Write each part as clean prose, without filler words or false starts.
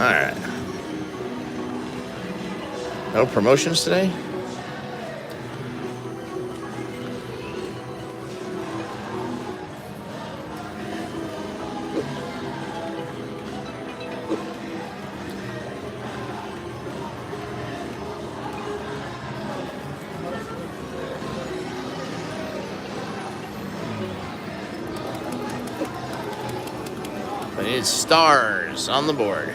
right. No promotions today? I need stars on the board.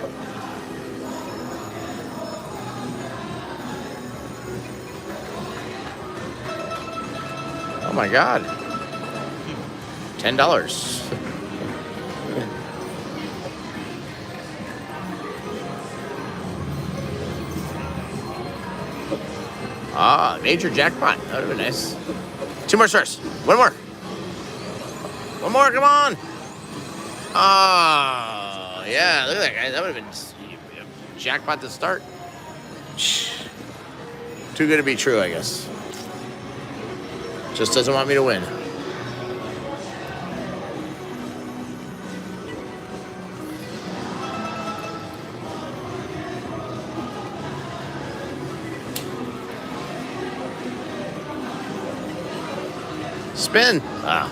Oh my God. $10. Ah, major jackpot. That would have been nice. 2 more stars. One more. One more, come on. Oh, yeah, look at that guy. That would have been a jackpot to start. Too good to be true, I guess. Just doesn't want me to win. Spin. Ah.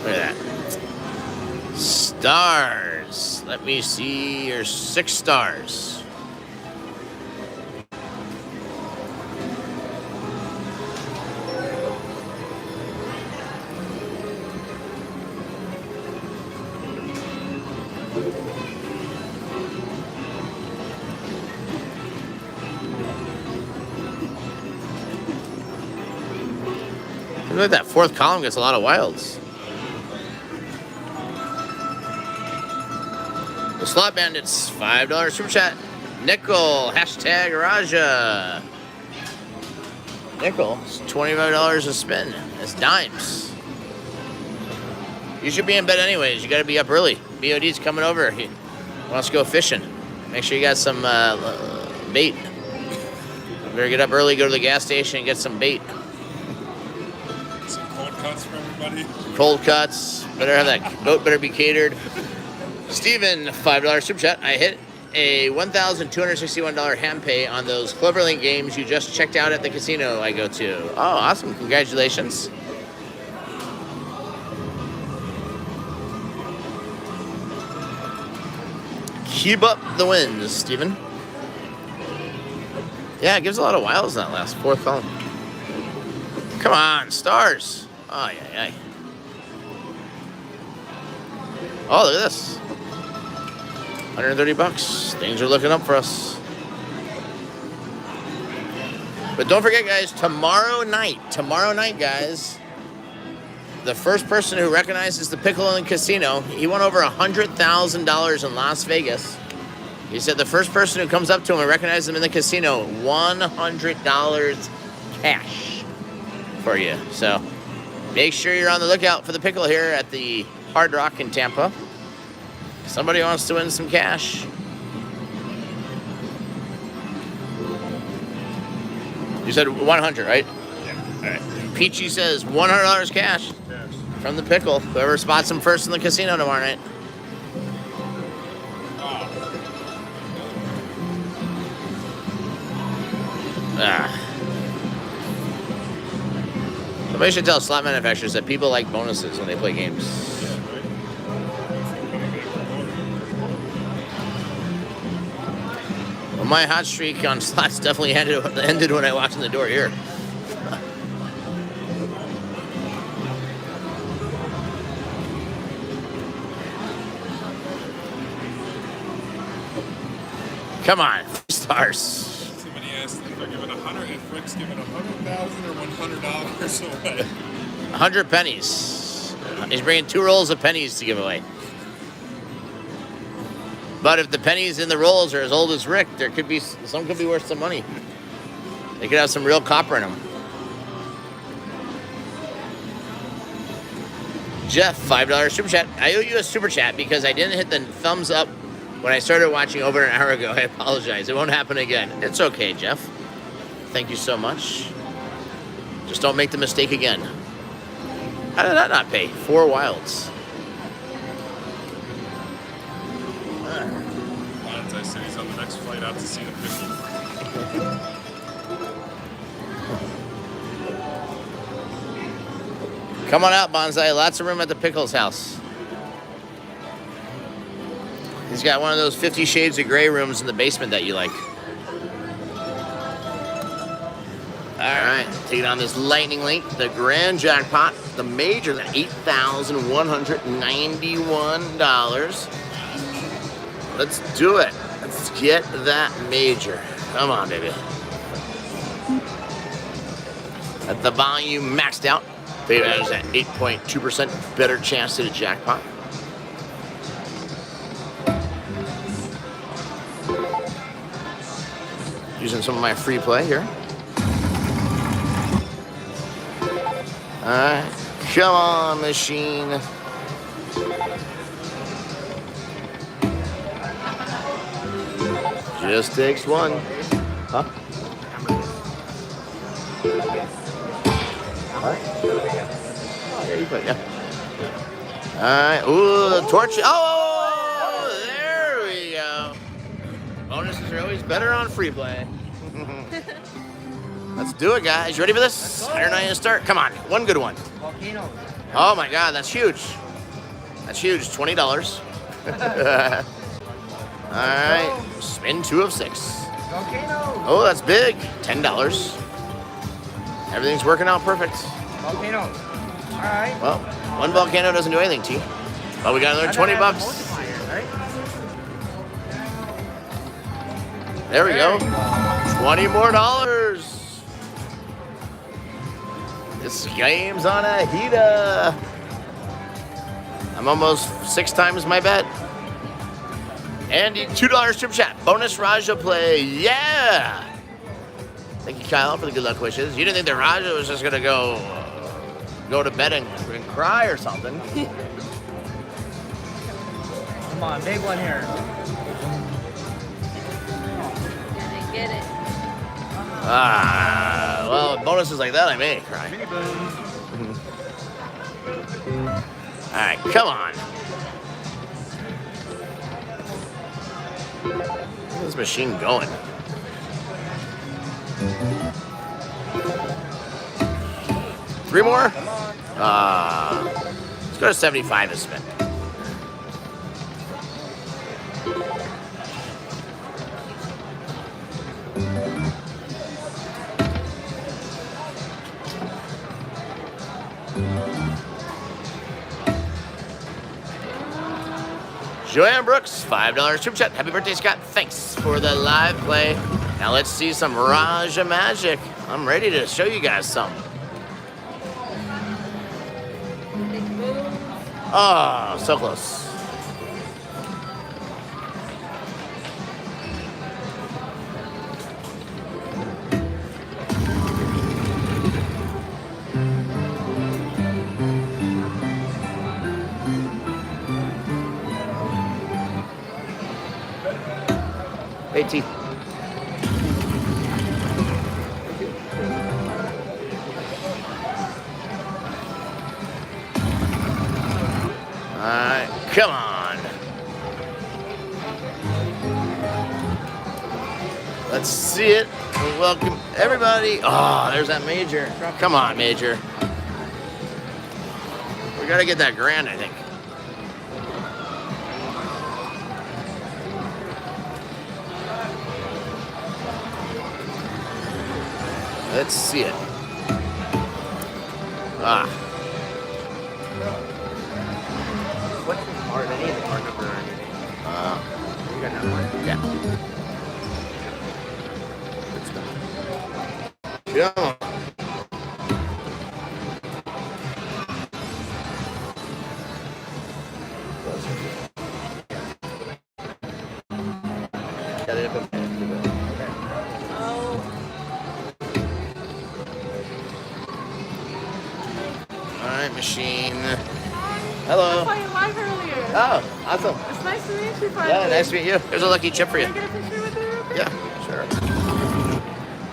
Look at that. Stars. Let me see your 6 stars. Look at that 4th column gets a lot of wilds. The Slot Bandits, $5 super chat. Nickel, hashtag Raja. Nickel, it's $25 a spin. That's dimes. You should be in bed anyways. You got to be up early. BOD's coming over. He wants to go fishing. Make sure you got some bait. You better get up early, go to the gas station, and get some bait. Some cold cuts for everybody. Cold cuts. Better have that boat. Better be catered. Steven, $5 super chat. I hit a $1,261 hand pay on those Cloverlink games you just checked out at the casino I go to. Oh, awesome. Congratulations. Keep up the wins, Steven. Yeah, it gives a lot of wilds in that last 4th column. Come on, stars. Oh, yeah. Oh, look at this. $130. Things are looking up for us. But don't forget, guys, tomorrow night, guys, the first person who recognizes the pickle in the casino, he won over $100,000 in Las Vegas. He said the first person who comes up to him and recognizes him in the casino, $100 cash for you. So make sure you're on the lookout for the pickle here at the Hard Rock in Tampa. Somebody wants to win some cash. You said 100, right? Yeah. All right. Peachy says $100 cash from the pickle. Whoever spots him first in the casino tomorrow night. Somebody should tell slot manufacturers that people like bonuses when they play games. Well, my hot streak on slots definitely ended when I walked in the door here. Come on, stars. Somebody asked if I give it 100, if Rick's giving 100,000 or $100 away. 100 pennies. He's bringing 2 rolls of pennies to give away. But if the pennies in the rolls are as old as Rick, there could be some could be worth some money. They could have some real copper in them. Jeff, $5 super chat. I owe you a super chat because I didn't hit the thumbs up when I started watching over an hour ago. I apologize. It won't happen again. It's okay, Jeff. Thank you so much. Just don't make the mistake again. How did that not pay? 4 wilds. I said he's on the next flight out to see the pickle. Come on out, Bonsai. Lots of room at the Pickles house. He's got one of those 50 Shades of Grey rooms in the basement that you like. All right, taking on this lightning link, the grand jackpot, the major, $8,191. Let's do it. Let's get that major. Come on, baby. At the volume maxed out. Baby, that is at 8.2% better chance to the jackpot. Using some of my free play here. All right, come on, machine. Just takes one. Huh? What? Oh, yeah, you put it, yeah. All right, ooh, the torch. Oh, there we go. Bonuses are always better on free play. Let's do it, guys. You ready for this? 190 to start. Come on, one good one. Volcano. Oh my God, that's huge. That's huge. $20. All right, spin 2 of 6. Volcano. Oh, that's big. $10. Everything's working out perfect. Volcano. All right. Well, one volcano doesn't do anything, T. But we got another 20 bucks. Right? There we go. 20 more dollars. This game's on a heater. I'm almost 6 times my bet. Andy, $2 super chat. Bonus Raja play. Yeah. Thank you, Kyle, for the good luck wishes. You didn't think that Raja was just gonna go to bed and cry or something. Come on, big one here. Gonna get it. Ah, well, bonuses like that, I may cry. Mini boom. All right, come on. Where's this machine going? Three more? Let's go to 75 to spin. Joanne Brooks, $5 super chat. Happy birthday, Scott. Thanks for the live play. Now let's see some Raja magic. I'm ready to show you guys some. Big move. Oh, so close. Hey, T. Alright, come on. Let's see it. Welcome everybody. Oh, there's that major. Come on, major. We gotta get that grand, I think. Let's see it. Ah. What's the card? I need the card number or anything. You got that one? Yeah. Come on. Oh, All right, machine. Hello. I saw you live earlier. Oh, awesome. It's nice to meet you finally. Yeah, nice to meet you. Here's a lucky chip for you. Can I get a picture with you real quick? Yeah, sure.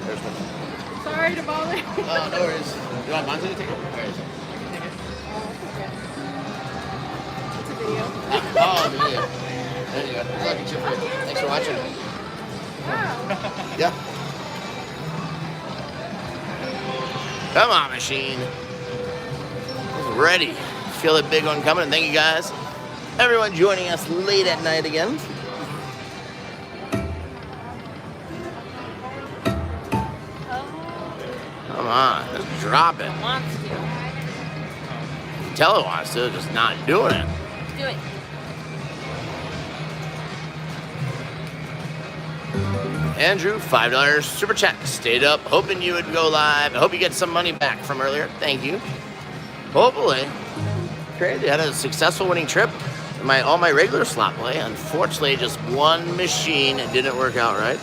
There's one. Sorry to bother you. Oh, no worries. You want Monty to take it? Where is it? It's a video. Oh, video. There you go. Here's a lucky chip for you. Thanks for watching. Wow. Yeah. Come on, machine. It's ready. Feel the big one coming. And thank you guys. Everyone joining us late at night again. Come on, just drop it. Wants to. Tell it wants to, just not doing it. Do it. Andrew, $5 super chat. Stayed up, hoping you would go live. I hope you get some money back from earlier. Thank you. Hopefully. Crazy. Had a successful winning trip. All my regular slot play. Unfortunately, just one machine didn't work out right.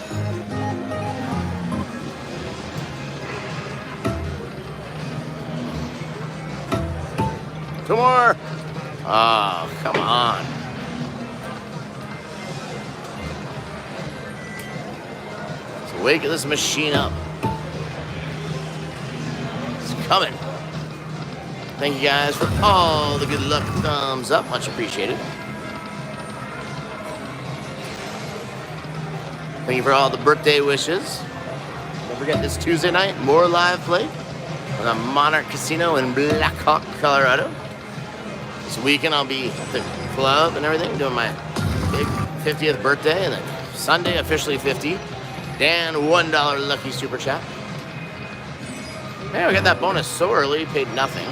Two more. Oh, come on. Let's wake this machine up. It's coming. Thank you guys for all the good luck. Thumbs up. Much appreciated. Thank you for all the birthday wishes. Don't forget this Tuesday night, more live play at the Monarch Casino in Black Hawk, Colorado. This weekend I'll be at the club and everything, doing my big 50th birthday, and then Sunday officially 50. Dan, $1 lucky super chat. Man, we got that bonus so early, paid nothing.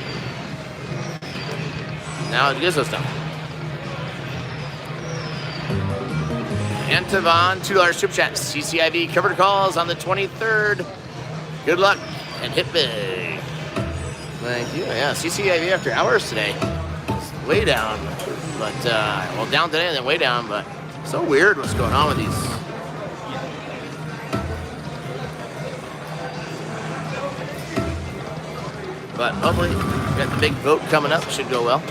Now it gives us stuff. Antavon, $2 super chat. CCIV covered calls on the 23rd. Good luck and hit big. Thank you. Yeah, CCIV after hours today. It's way down, but well, down today and then way down. But so weird what's going on with these. But hopefully, we got the big vote coming up. Should go well.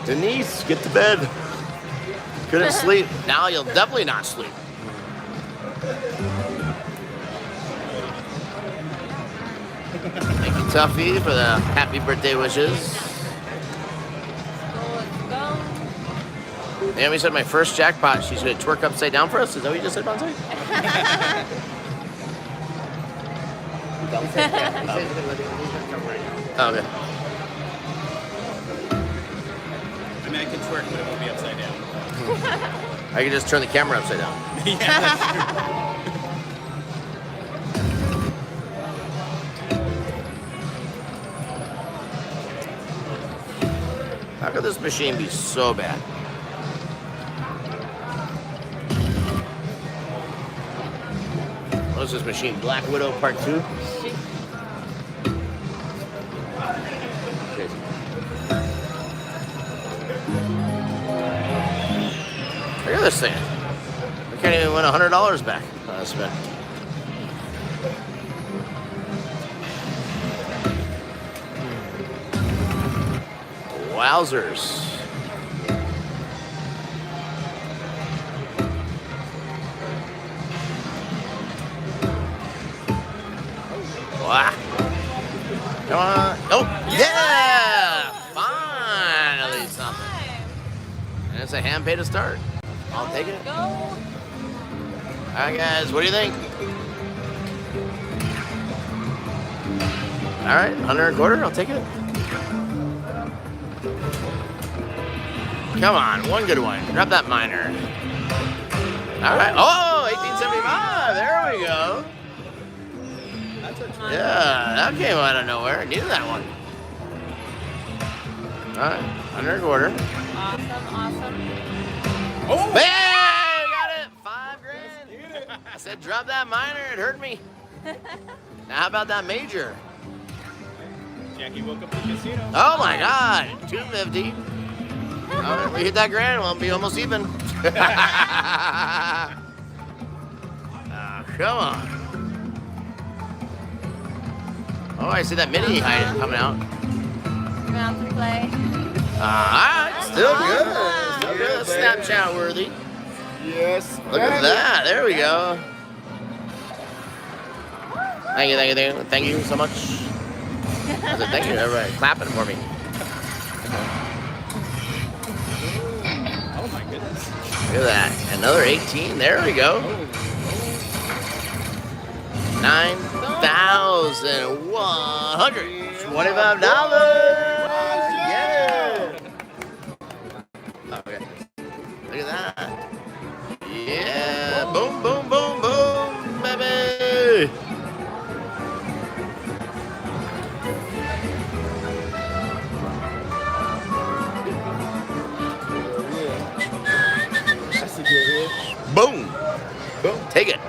Denise, get to bed. Couldn't sleep. Now you'll definitely not sleep. Thank you, Tuffy, for the happy birthday wishes. Let's go. Naomi said my first jackpot, she's going to twerk upside down for us. Is that what you just said, Bonsai? Oh, okay. I mean, I can twerk, but it won't be upside down. I can just turn the camera upside down. Yeah, that's true. How could this machine be so bad? What's this machine? Black Widow Part 2? Look at this thing. I can't even win $100 back on a spin. Wowzers. Wow. Come on. Oh, yeah! Finally something. And it's a hand pay to start. I'll take it. Go. All right, guys, what do you think? All right, 100 and a quarter, I'll take it. Come on, one good one. Grab that minor. All right. Oh, 1875. There we go. That's a twerk. Yeah, that came out of nowhere. I needed that one. All right, 100 and a quarter. Awesome. Oh! Hey, got it. $5,000. I said drop that minor. It hurt me. Now, how about that major? Jackie woke up at the casino. Oh my God, 250. All right, we hit that grand, we'll be almost even. Come on. Oh, I see that mini hiding coming out. You're gonna have to play. Alright, still good. Still good. Snapchat worthy. Yes. Look at that. There we go. Thank you, thank you, thank you. Thank you so much. I said thank you, everybody. Clapping for me. Oh my goodness. Look at that. Another 18. There we go. 9,125. Yeah. Okay. Look at that. Yeah. Boom, boom, boom, boom, baby. That's a good hit. Boom. Boom. Take it.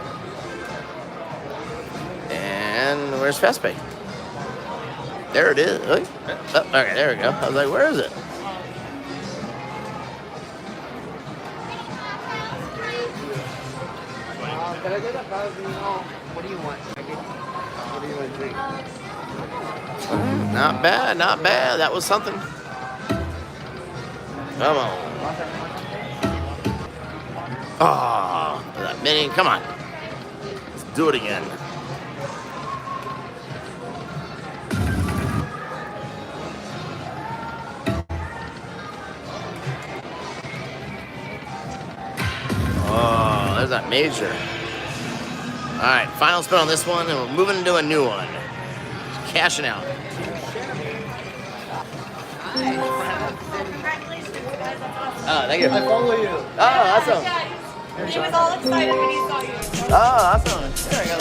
And where's Fastpay? There it is. Look. Oh, okay, there we go. I was like, where is it? Can I get a no? What do you want? What do you want to drink? Not bad, not bad. That was something. Come on. Oh, that mini. Come on. Let's do it again. Oh, there's that major. All right, final spin on this one, and we're moving into a new one. Cashing out. Oh, thank you. I follow you. Oh, awesome. He was all excited when he saw you. Oh, awesome. There we go.